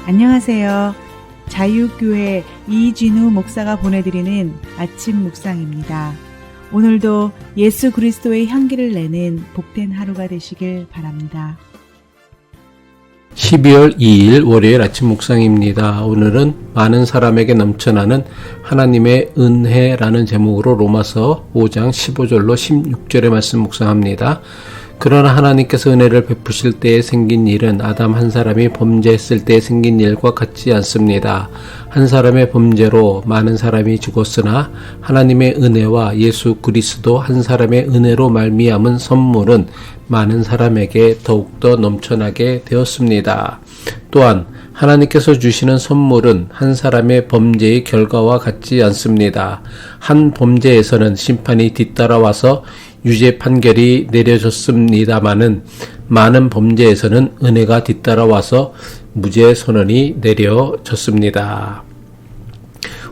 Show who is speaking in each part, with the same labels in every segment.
Speaker 1: 안녕하세요. 자유교회 이진우 목사가 보내드리는 아침 묵상입니다. 오늘도 예수 그리스도의 향기를 내는 복된 하루가 되시길 바랍니다.
Speaker 2: 12월 2일 월요일 아침 묵상입니다. 오늘은 많은 사람에게 넘쳐나는 하나님의 은혜라는 제목으로 로마서 5장 15절로 16절의 말씀 묵상합니다. 그러나 하나님께서 은혜를 베푸실 때에 생긴 일은 아담 한 사람이 범죄했을 때에 생긴 일과 같지 않습니다. 한 사람의 범죄로 많은 사람이 죽었으나 하나님의 은혜와 예수 그리스도 한 사람의 은혜로 말미암은 선물은 많은 사람에게 더욱더 넘쳐나게 되었습니다. 또한 하나님께서 주시는 선물은 한 사람의 범죄의 결과와 같지 않습니다. 한 범죄에서는 심판이 뒤따라와서 유죄 판결이 내려졌습니다마는 많은 범죄에서는 은혜가 뒤따라와서 무죄 선언이 내려졌습니다.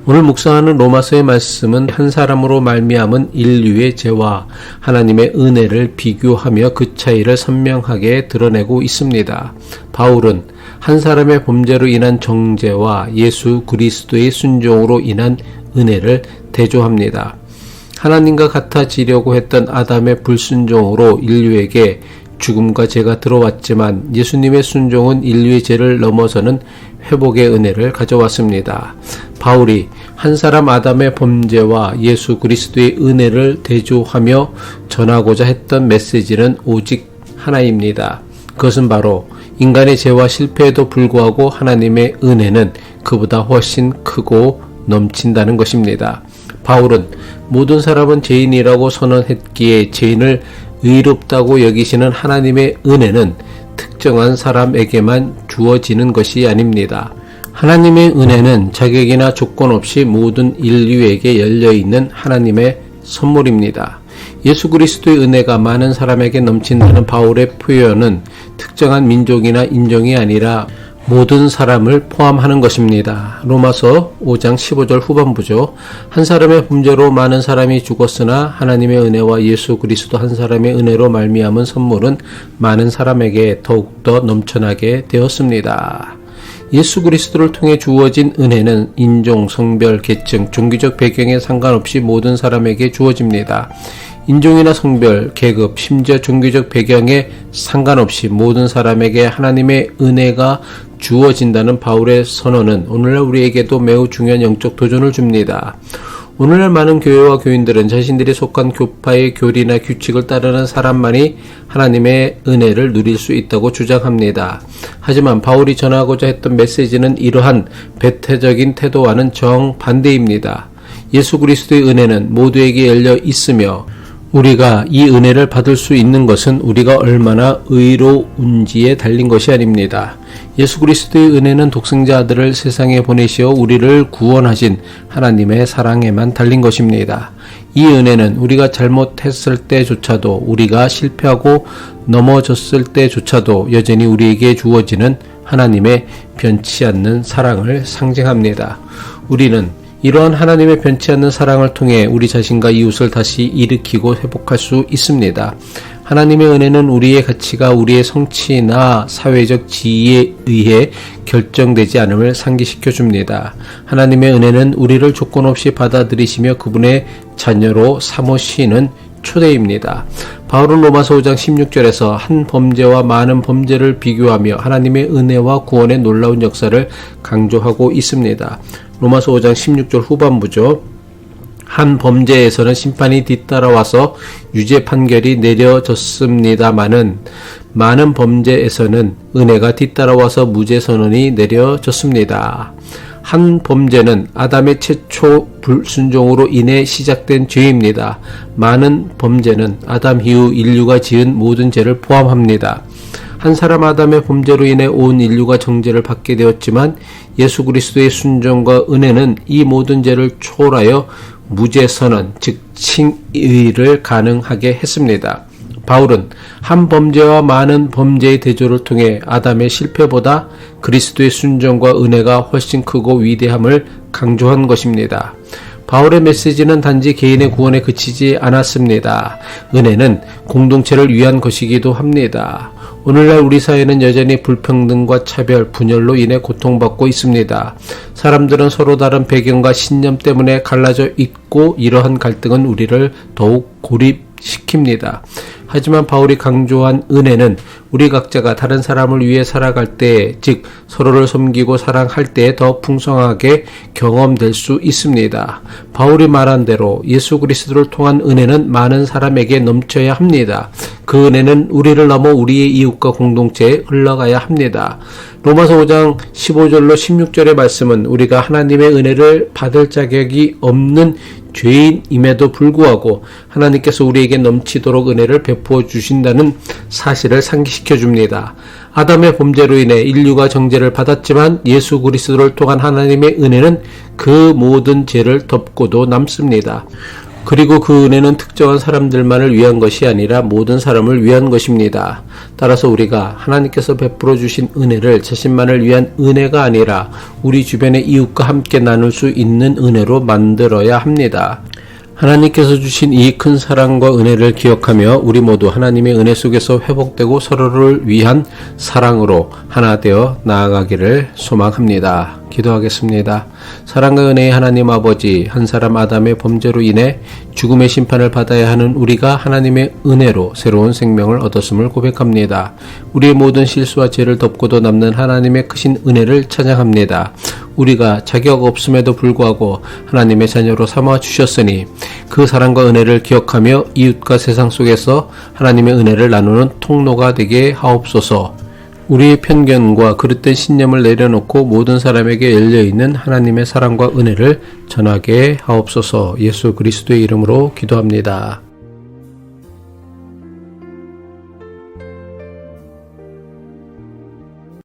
Speaker 2: 오늘 묵상하는 로마서의 말씀은 한 사람으로 말미암은 인류의 죄와 하나님의 은혜를 비교하며 그 차이를 선명하게 드러내고 있습니다. 바울은 한 사람의 범죄로 인한 정죄와 예수 그리스도의 순종으로 인한 은혜를 대조합니다. 하나님과 같아지려고 했던 아담의 불순종으로 인류에게 죽음과 죄가 들어왔지만 예수님의 순종은 인류의 죄를 넘어서는 회복의 은혜를 가져왔습니다. 바울이 한 사람 아담의 범죄와 예수 그리스도의 은혜를 대조하며 전하고자 했던 메시지는 오직 하나입니다. 그것은 바로 인간의 죄와 실패에도 불구하고 하나님의 은혜는 그보다 훨씬 크고 넘친다는 것입니다. 바울은 모든 사람은 죄인이라고 선언했기에 죄인을 의롭다고 여기시는 하나님의 은혜는 특정한 사람에게만 주어지는 것이 아닙니다. 하나님의 은혜는 자격이나 조건 없이 모든 인류에게 열려있는 하나님의 선물입니다. 예수 그리스도의 은혜가 많은 사람에게 넘친다는 바울의 표현은 특정한 민족이나 인종이 아니라 모든 사람을 포함하는 것입니다. 로마서 5장 15절 후반부죠. 한 사람의 범죄로 많은 사람이 죽었으나 하나님의 은혜와 예수 그리스도 한 사람의 은혜로 말미암은 선물은 많은 사람에게 더욱더 넘쳐나게 되었습니다. 예수 그리스도를 통해 주어진 은혜는 인종, 성별, 계층, 종교적 배경에 상관없이 모든 사람에게 주어집니다. 인종이나 성별, 계급, 심지어 종교적 배경에 상관없이 모든 사람에게 하나님의 은혜가 주어진다는 바울의 선언은 오늘날 우리에게도 매우 중요한 영적 도전을 줍니다. 오늘날 많은 교회와 교인들은 자신들이 속한 교파의 교리나 규칙을 따르는 사람만이 하나님의 은혜를 누릴 수 있다고 주장합니다. 하지만 바울이 전하고자 했던 메시지는 이러한 배타적인 태도와는 정반대입니다. 예수 그리스도의 은혜는 모두에게 열려 있으며 우리가 이 은혜를 받을 수 있는 것은 우리가 얼마나 의로운지에 달린 것이 아닙니다. 예수 그리스도의 은혜는 독생자 아들을 세상에 보내시어 우리를 구원하신 하나님의 사랑에만 달린 것입니다. 이 은혜는 우리가 잘못했을 때조차도, 우리가 실패하고 넘어졌을 때조차도 여전히 우리에게 주어지는 하나님의 변치 않는 사랑을 상징합니다. 우리는 이러한 하나님의 변치 않는 사랑을 통해 우리 자신과 이웃을 다시 일으키고 회복할 수 있습니다. 하나님의 은혜는 우리의 가치가 우리의 성취나 사회적 지위에 의해 결정되지 않음을 상기시켜 줍니다. 하나님의 은혜는 우리를 조건 없이 받아들이시며 그분의 자녀로 삼으시는 초대입니다. 바울은 로마서 5장 16절에서 한 범죄와 많은 범죄를 비교하며 하나님의 은혜와 구원의 놀라운 역사를 강조하고 있습니다. 로마서 5장 16절 후반부죠. 한 범죄에서는 심판이 뒤따라와서 유죄 판결이 내려졌습니다마는 많은 범죄에서는 은혜가 뒤따라와서 무죄 선언이 내려졌습니다. 한 범죄는 아담의 최초 불순종으로 인해 시작된 죄입니다. 많은 범죄는 아담 이후 인류가 지은 모든 죄를 포함합니다. 한 사람 아담의 범죄로 인해 온 인류가 정죄를 받게 되었지만 예수 그리스도의 순종과 은혜는 이 모든 죄를 초월하여 무죄 선언, 즉 칭의를 가능하게 했습니다. 바울은 한 범죄와 많은 범죄의 대조를 통해 아담의 실패보다 그리스도의 순종과 은혜가 훨씬 크고 위대함을 강조한 것입니다. 바울의 메시지는 단지 개인의 구원에 그치지 않았습니다. 은혜는 공동체를 위한 것이기도 합니다. 오늘날 우리 사회는 여전히 불평등과 차별, 분열로 인해 고통받고 있습니다. 사람들은 서로 다른 배경과 신념 때문에 갈라져 있고 이러한 갈등은 우리를 더욱 고립시킵니다. 하지만 바울이 강조한 은혜는 우리 각자가 다른 사람을 위해 살아갈 때, 즉 서로를 섬기고 사랑할 때 더 풍성하게 경험될 수 있습니다. 바울이 말한 대로 예수 그리스도를 통한 은혜는 많은 사람에게 넘쳐야 합니다. 그 은혜는 우리를 넘어 우리의 이웃과 공동체에 흘러가야 합니다. 로마서 5장 15절로 16절의 말씀은 우리가 하나님의 은혜를 받을 자격이 없는 죄인임에도 불구하고 하나님께서 우리에게 넘치도록 은혜를 베푸어 주신다는 사실을 상기시켜 줍니다. 아담의 범죄로 인해 인류가 정죄를 받았지만 예수 그리스도를 통한 하나님의 은혜는 그 모든 죄를 덮고도 남습니다. 그리고 그 은혜는 특정한 사람들만을 위한 것이 아니라 모든 사람을 위한 것입니다. 따라서 우리가 하나님께서 베풀어 주신 은혜를 자신만을 위한 은혜가 아니라 우리 주변의 이웃과 함께 나눌 수 있는 은혜로 만들어야 합니다. 하나님께서 주신 이 큰 사랑과 은혜를 기억하며 우리 모두 하나님의 은혜 속에서 회복되고 서로를 위한 사랑으로 하나 되어 나아가기를 소망합니다. 기도하겠습니다. 사랑과 은혜의 하나님 아버지, 한 사람 아담의 범죄로 인해 죽음의 심판을 받아야 하는 우리가 하나님의 은혜로 새로운 생명을 얻었음을 고백합니다. 우리의 모든 실수와 죄를 덮고도 남는 하나님의 크신 은혜를 찬양합니다. 우리가 자격 없음에도 불구하고 하나님의 자녀로 삼아 주셨으니 그 사랑과 은혜를 기억하며 이웃과 세상 속에서 하나님의 은혜를 나누는 통로가 되게 하옵소서. 우리의 편견과 그릇된 신념을 내려놓고 모든 사람에게 열려있는 하나님의 사랑과 은혜를 전하게 하옵소서. 예수 그리스도의 이름으로 기도합니다.